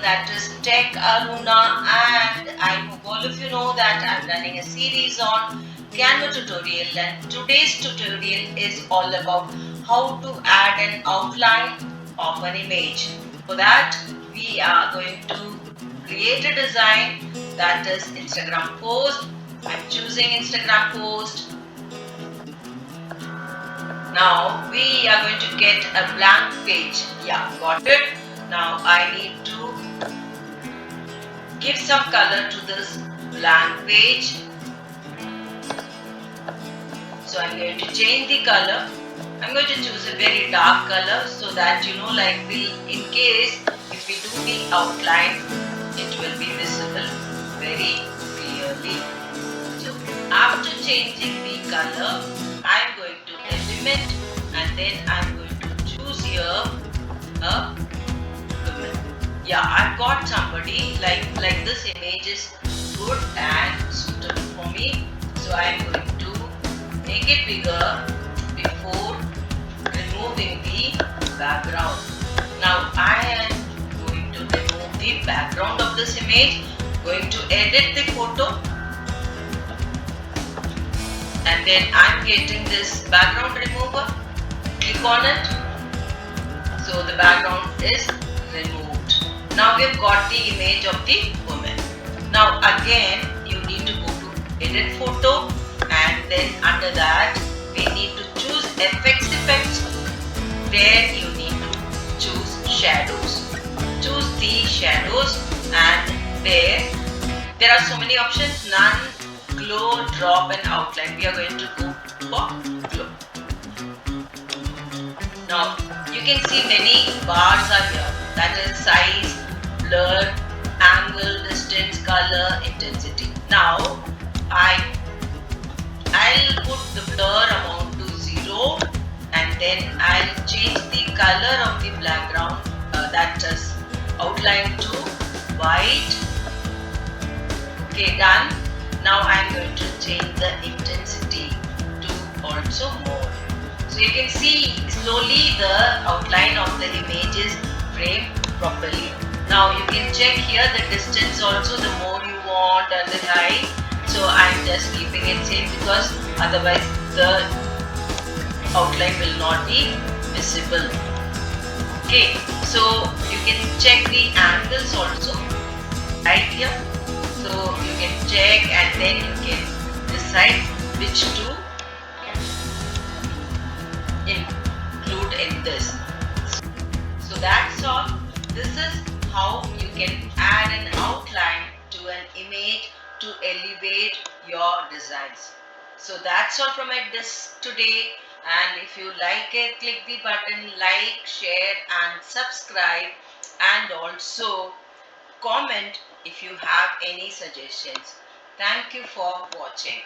that is Techaruna, and I hope all of you know that I'm running a series on Canva tutorial, and today's tutorial is all about how to add an outline of an image. For that, we are going to create a design that is Instagram post. I'm choosing Instagram post. Now we are going to get a blank page. Yeah, got it. Now I need to give some color to this blank page. So I'm going to change the color. I'm going to choose a very dark color so that in case if we do the outline, it will be visible very clearly. So after changing the color, I'm going to element, and then I'm going to choose here a woman. Yeah, I've got somebody like this image is good and suitable for me. So I'm going to make it bigger before removing the background. Now I am going to remove the background of this image. Going to edit the photo, and then I'm getting this background remover. Click on it. So the background is removed. Now we've got the image of the woman. Now again you need to go to edit photo, and then under that we need to choose effects where you need to choose shadows. Choose the shadows, and there are so many options: none, glow, drop and outline. We are going to go for glow. Now you can see many bars are here, that is size, blur, angle, distance, color, intensity. Now I'll put the blur amount to 0, and then I'll change the color of the background, that is outline to white. Okay, done. Now I'm going to change the intensity to also more. So you can see slowly the outline of the image is framed properly. Now you can check here the distance also, the more you want, and the height. So I'm just keeping it same because otherwise the outline will not be visible. Okay, so you can check the angles also right here. So you can check, and then you can decide which to include in this. So that's all. This is how you can add an outline to an image to elevate your designs. So that's all from this today, and if you like it, click the button like, share and subscribe, and also comment if you have any suggestions. Thank you for watching.